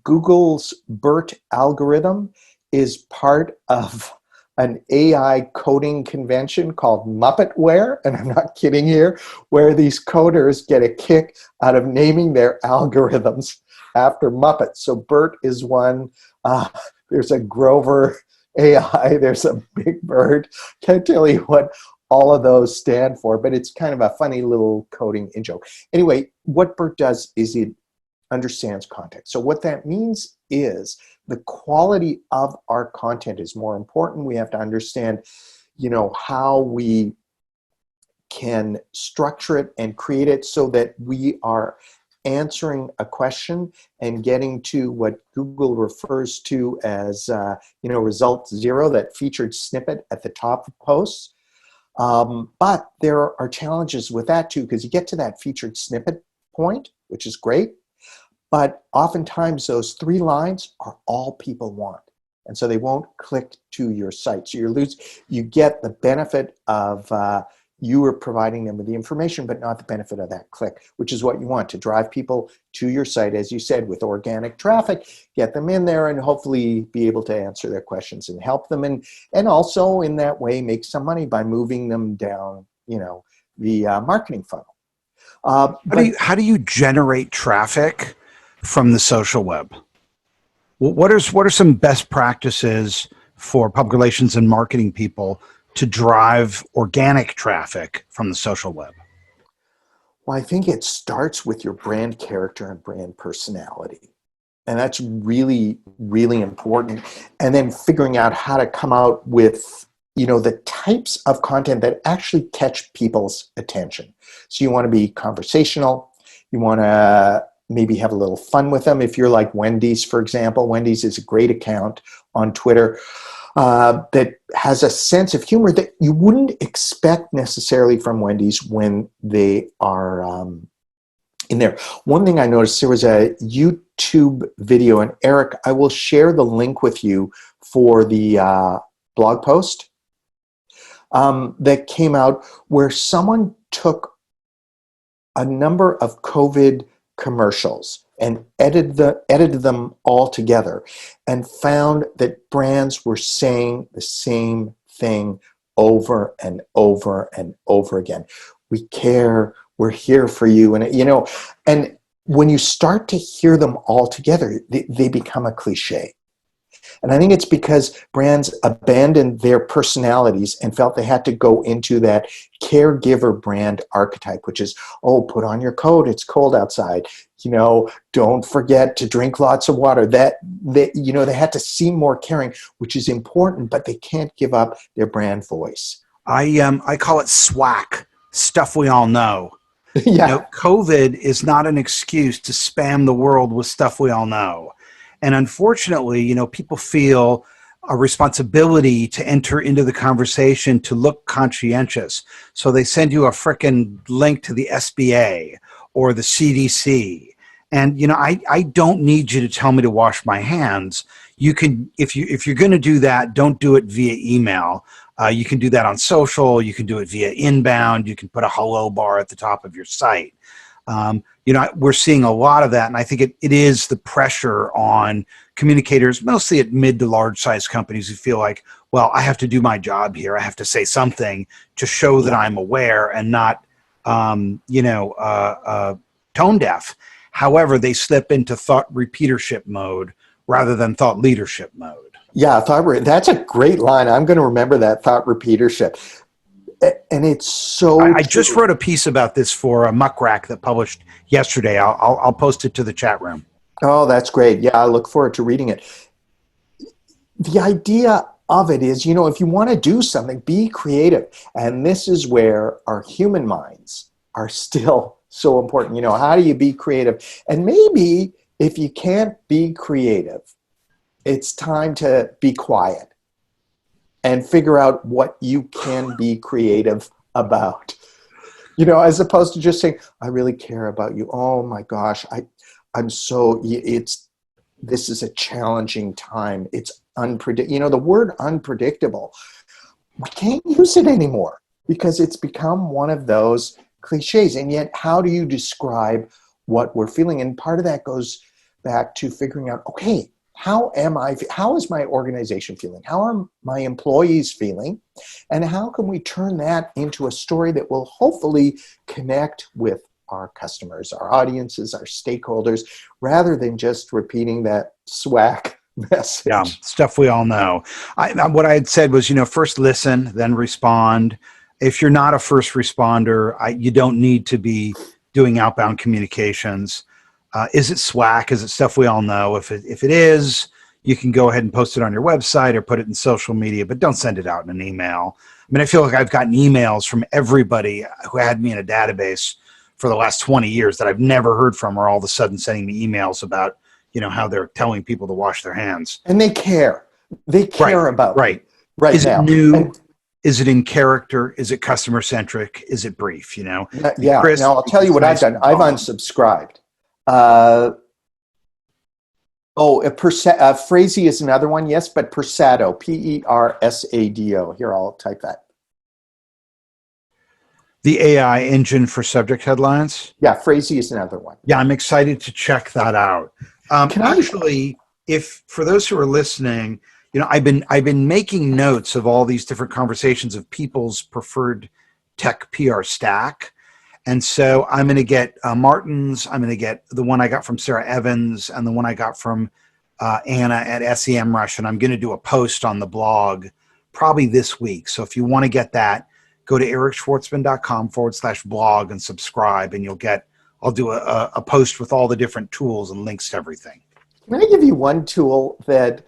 [SPEAKER 2] Google's BERT algorithm is part of an AI coding convention called Muppetware, and I'm not kidding here, where these coders get a kick out of naming their algorithms after Muppets. So BERT is one. There's a Grover AI. There's a Big Bird. Can't tell you what all of those stand for, but it's kind of a funny little coding in joke. Anyway, what BERT does is it understands context. So what that means is the quality of our content is more important. We have to understand, how we can structure it and create it so that we are answering a question and getting to what Google refers to as, result zero, that featured snippet at the top of posts. But there are challenges with that too, because you get to that featured snippet point, which is great. But oftentimes those 3 lines are all people want. And so they won't click to your site. So you get the benefit of you are providing them with the information, but not the benefit of that click, which is what you want, to drive people to your site, as you said, with organic traffic, get them in there and hopefully be able to answer their questions and help them. And also in that way, make some money by moving them down, the marketing funnel.
[SPEAKER 1] How do you generate traffic from the social web? What are some best practices for public relations and marketing people to drive organic traffic from the social web?
[SPEAKER 2] Well, I think it starts with your brand character and brand personality. And that's really, really important. And then figuring out how to come out with, the types of content that actually catch people's attention. So you want to be conversational. You want to maybe have a little fun with them. If you're like Wendy's, for example, Wendy's is a great account on Twitter that has a sense of humor that you wouldn't expect necessarily from Wendy's when they are in there. One thing I noticed, there was a YouTube video, and Eric, I will share the link with you for the blog post that came out where someone took a number of COVID commercials and edited them all together and found that brands were saying the same thing over and over and over again. We care, we're here for you. And, and when you start to hear them all together, they become a cliche. And I think it's because brands abandoned their personalities and felt they had to go into that caregiver brand archetype, which is, put on your coat, it's cold outside. Don't forget to drink lots of water. They had to seem more caring, which is important, but they can't give up their brand voice.
[SPEAKER 1] I call it SWAC, stuff we all know.
[SPEAKER 2] Yeah.
[SPEAKER 1] COVID is not an excuse to spam the world with stuff we all know. And unfortunately, people feel a responsibility to enter into the conversation, to look conscientious. So they send you a frickin' link to the SBA or the CDC. And, I don't need you to tell me to wash my hands. You can, if you're going to do that, don't do it via email. You can do that on social. You can do it via inbound. You can put a hello bar at the top of your site. We're seeing a lot of that, and I think it is the pressure on communicators, mostly at mid to large size companies, who feel like, well, I have to do my job here. I have to say something to show that I'm aware and not, tone deaf. However, they slip into thought repeatership mode rather than thought leadership mode.
[SPEAKER 2] Yeah, that's a great line. I'm going to remember that, thought repeatership. And it's so
[SPEAKER 1] I just wrote a piece about this for a Muck Rack that published yesterday. I'll post it to the chat room.
[SPEAKER 2] Oh, that's great. Yeah, I look forward to reading it. The idea of it is, if you want to do something, be creative. And this is where our human minds are still so important. How do you be creative? And maybe if you can't be creative, it's time to be quiet and figure out what you can be creative about, as opposed to just saying, I really care about you. Oh my gosh, this is a challenging time. It's unpredictable. The word unpredictable, we can't use it anymore because it's become one of those cliches. And yet, how do you describe what we're feeling? And part of that goes back to figuring out, okay, how is my organization feeling? How are my employees feeling? And how can we turn that into a story that will hopefully connect with our customers, our audiences, our stakeholders, rather than just repeating that SWAC message.
[SPEAKER 1] Yeah, stuff we all know. What I had said was, first listen, then respond. If you're not a first responder, you don't need to be doing outbound communications. Is it SWAC? Is it stuff we all know? If it is, you can go ahead and post it on your website or put it in social media, but don't send it out in an email. I mean, I feel like I've gotten emails from everybody who had me in a database for the last 20 years that I've never heard from, are all of a sudden sending me emails about, how they're telling people to wash their hands.
[SPEAKER 2] And they care. They care about
[SPEAKER 1] right
[SPEAKER 2] now.
[SPEAKER 1] Is it new? Is it in character? Is it customer centric? Is it brief?
[SPEAKER 2] Yeah. Now I'll tell you what I've done. I've unsubscribed. Phrasey is another one. Yes, but Persado, Persado. Here, I'll type that.
[SPEAKER 1] The AI engine for subject headlines.
[SPEAKER 2] Yeah, Phrasey is another one.
[SPEAKER 1] Yeah, I'm excited to check that out. If for those who are listening, I've been making notes of all these different conversations of people's preferred tech PR stack. And so I'm going to get Martin's, I'm going to get the one I got from Sarah Evans and the one I got from Anna at SEMrush. And I'm going to do a post on the blog probably this week. So if you want to get that, go to ericschwartzman.com/blog and subscribe, and I'll do a post with all the different tools and links to everything.
[SPEAKER 2] Can I give you one tool that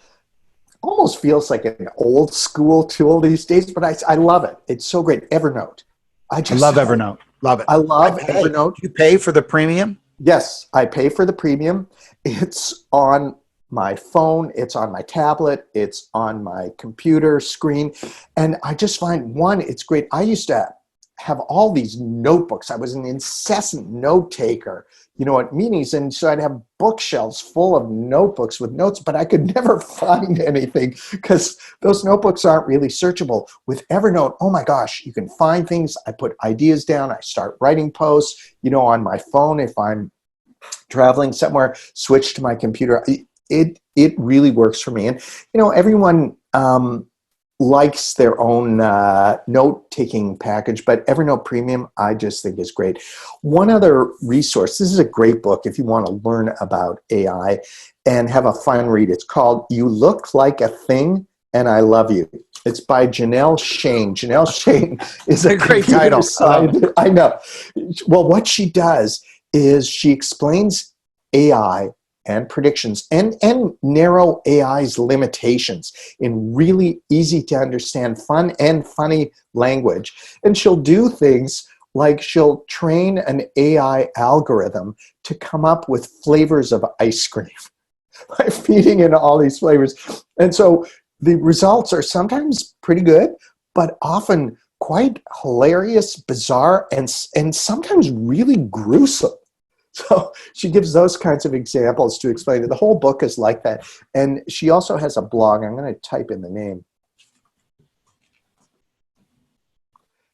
[SPEAKER 2] almost feels like an old school tool these days, but I love it. It's so great. Evernote. I
[SPEAKER 1] love Evernote. Love it.
[SPEAKER 2] I love Evernote.
[SPEAKER 1] You pay for the premium?
[SPEAKER 2] Yes, I pay for the premium. It's on my phone, it's on my tablet, it's on my computer screen. And I just find, one, it's great. I used to have all these notebooks. I was an incessant note taker, at meetings. And so I'd have bookshelves full of notebooks with notes, but I could never find anything because those notebooks aren't really searchable. With Evernote, oh my gosh, you can find things. I put ideas down. I start writing posts, on my phone. If I'm traveling somewhere, switch to my computer. It really works for me. And, everyone likes their own note-taking package, but Evernote Premium, I just think is great. One other resource, this is a great book if you want to learn about AI and have a fun read. It's called You Look Like a Thing and I Love You. It's by Janelle Shane. Janelle Shane is a
[SPEAKER 1] great title.
[SPEAKER 2] I know. Well, what she does is she explains AI and predictions and narrow AI's limitations in really easy to understand, fun and funny language. And she'll do things like she'll train an AI algorithm to come up with flavors of ice cream by feeding in all these flavors. And so the results are sometimes pretty good, but often quite hilarious, bizarre, and sometimes really gruesome. So she gives those kinds of examples to explain it. The whole book is like that. And she also has a blog. I'm going to type in the name.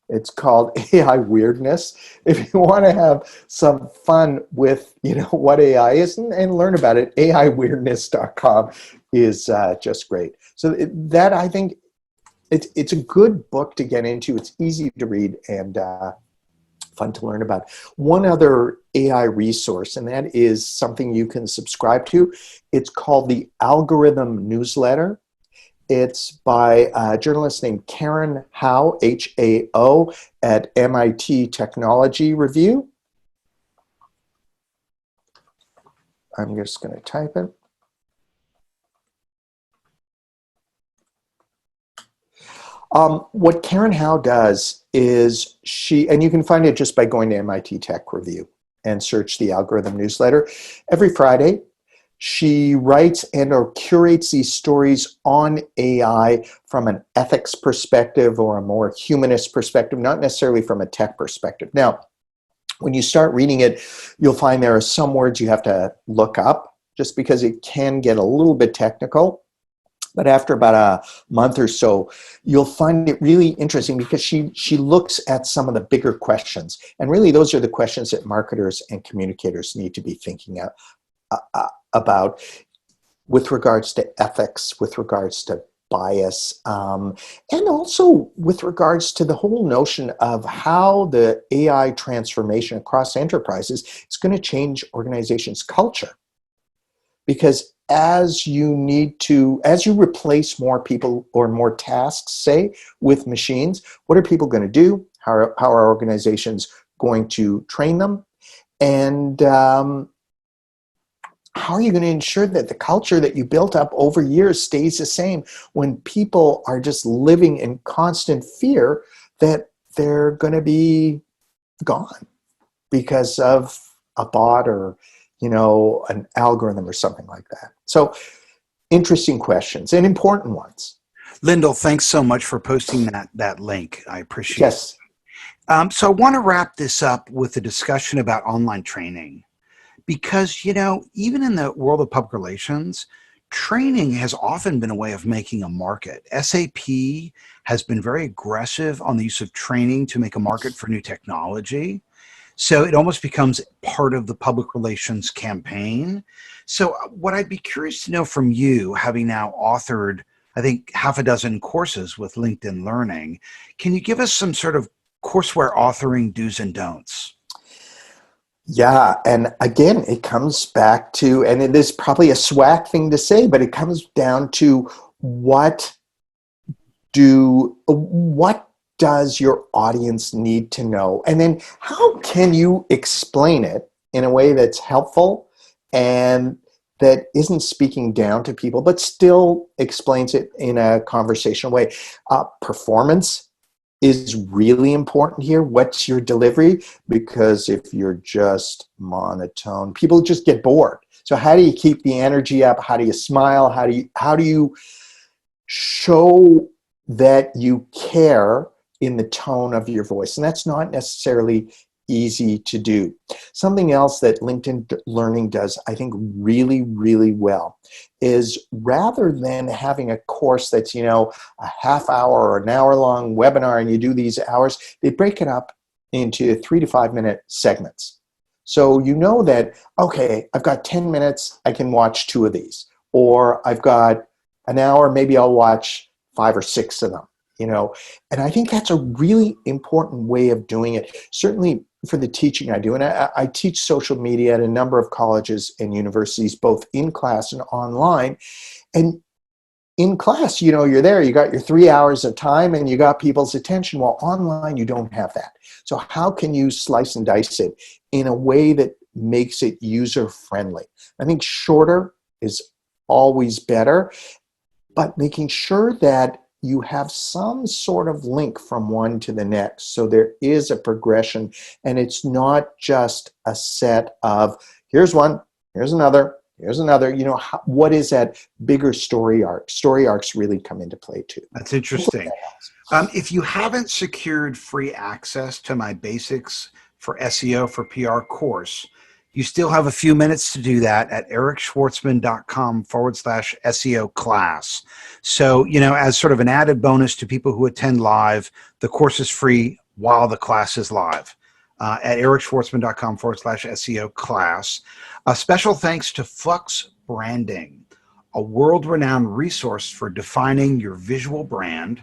[SPEAKER 2] It's called AI Weirdness. If you want to have some fun with, what AI is and learn about it, AIweirdness.com is just great. So that, I think, it's a good book to get into. It's easy to read and fun to learn about. One other AI resource, and that is something you can subscribe to. It's called the Algorithm Newsletter. It's by a journalist named Karen Hao, H-A-O, at MIT Technology Review. I'm just going to type it. What Karen Hao does is and you can find it just by going to MIT Tech Review and search the Algorithm Newsletter. Every Friday, she writes and or curates these stories on AI from an ethics perspective or a more humanist perspective, not necessarily from a tech perspective. Now, when you start reading it, you'll find there are some words you have to look up just because it can get a little bit technical. But after about a month or so, you'll find it really interesting because she looks at some of the bigger questions. And really, those are the questions that marketers and communicators need to be thinking about. with regards to ethics, with regards to bias, and also with regards to the whole notion of how the AI transformation across enterprises is going to change organizations' culture. Because as you replace more people or more tasks, say, with machines, what are people going to do? How are organizations going to train them? And how are you going to ensure that the culture that you built up over years stays the same when people are just living in constant fear that they're going to be gone because of a bot or an algorithm or something like that? So interesting questions and important ones.
[SPEAKER 1] Lyndall, thanks so much for posting that link. I appreciate it.
[SPEAKER 2] Yes.
[SPEAKER 1] So I want to wrap this up with a discussion about online training. Because, even in the world of public relations, training has often been a way of making a market. SAP has been very aggressive on the use of training to make a market for new technology. So it almost becomes part of the public relations campaign. So what I'd be curious to know from you, having now authored, I think, half a dozen courses with LinkedIn Learning, can you give us some sort of courseware authoring do's and don'ts?
[SPEAKER 2] Yeah, and again, it comes back to, and it is probably a swag thing to say, but it comes down to what does your audience need to know? And then how can you explain it in a way that's helpful and that isn't speaking down to people, but still explains it in a conversational way? Performance is really important here. What's your delivery? Because if you're just monotone, people just get bored. So how do you keep the energy up? How do you smile? How do you show that you care in the tone of your voice? And that's not necessarily easy to do. Something else that LinkedIn Learning does, I think, really, really well is rather than having a course that's, a half hour or an hour long webinar and you do these hours, they break it up into 3 to 5 minute segments. So you know that, okay, I've got 10 minutes, I can watch 2 of these. Or I've got an hour, maybe I'll watch 5 or 6 of them. And I think that's a really important way of doing it. Certainly for the teaching I do, and I teach social media at a number of colleges and universities, both in class and online. And in class, you're there, you got your 3 hours of time and you got people's attention. While online, you don't have that. So how can you slice and dice it in a way that makes it user-friendly? I think shorter is always better, but making sure that you have some sort of link from one to the next. So there is a progression, and it's not just a set of, here's one, here's another, here's another. What is that bigger story arc? Story arcs really come into play too.
[SPEAKER 1] That's interesting. If you haven't secured free access to my Basics for SEO for PR course, you still have a few minutes to do that at ericschwartzman.com/SEO class. So, as sort of an added bonus to people who attend live, the course is free while the class is live at ericschwartzman.com/SEO class. A special thanks to Flux Branding, a world-renowned resource for defining your visual brand.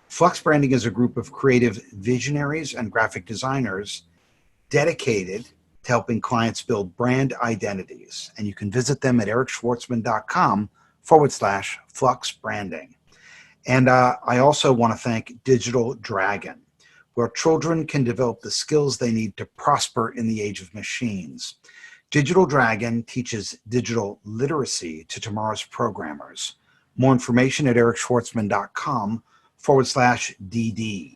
[SPEAKER 1] Flux Branding is a group of creative visionaries and graphic designers dedicated to helping clients build brand identities. And you can visit them at ericschwartzman.com/Flux Branding. And I also want to thank Digital Dragon, where children can develop the skills they need to prosper in the age of machines. Digital Dragon teaches digital literacy to tomorrow's programmers. More information at ericschwartzman.com/DD.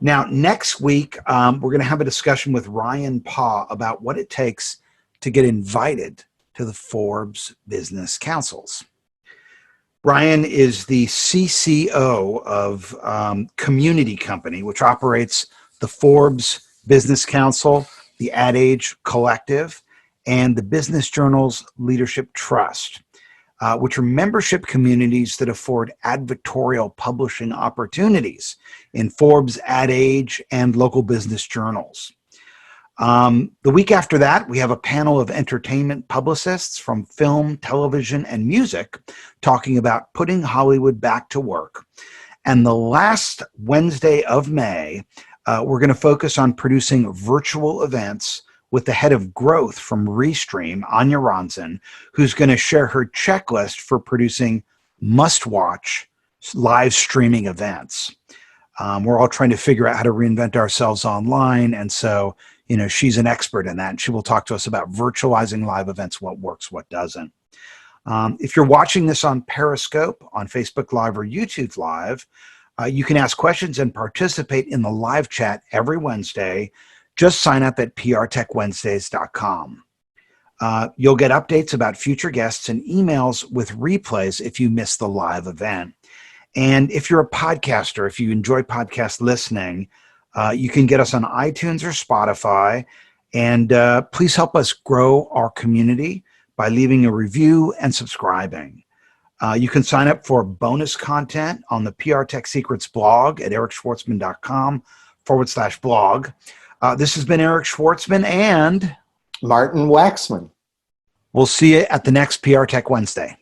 [SPEAKER 1] Now, next week, we're going to have a discussion with Ryan Paugh about what it takes to get invited to the Forbes Business Councils. Ryan is the CCO of Community Company, which operates the Forbes Business Council, the Ad Age Collective, and the Business Journal's Leadership Trust, which are membership communities that afford advertorial publishing opportunities in Forbes, Ad Age, and local business journals. The week after that, we have a panel of entertainment publicists from film, television, and music talking about putting Hollywood back to work. And the last Wednesday of May, we're going to focus on producing virtual events with the head of growth from Restream, Anya Ronson, who's going to share her checklist for producing must-watch live streaming events. We're all trying to figure out how to reinvent ourselves online, and so she's an expert in that, and she will talk to us about virtualizing live events, what works, what doesn't. If you're watching this on Periscope, on Facebook Live, or YouTube Live, you can ask questions and participate in the live chat every Wednesday. Just sign up at prtechwednesdays.com. You'll get updates about future guests and emails with replays if you miss the live event. And if you're a podcaster, if you enjoy podcast listening, you can get us on iTunes or Spotify. And please help us grow our community by leaving a review and subscribing. You can sign up for bonus content on the PR Tech Secrets blog at ericschwartzman.com/blog. This has been Eric Schwartzman and
[SPEAKER 2] Martin Waxman.
[SPEAKER 1] We'll see you at the next PR Tech Wednesday.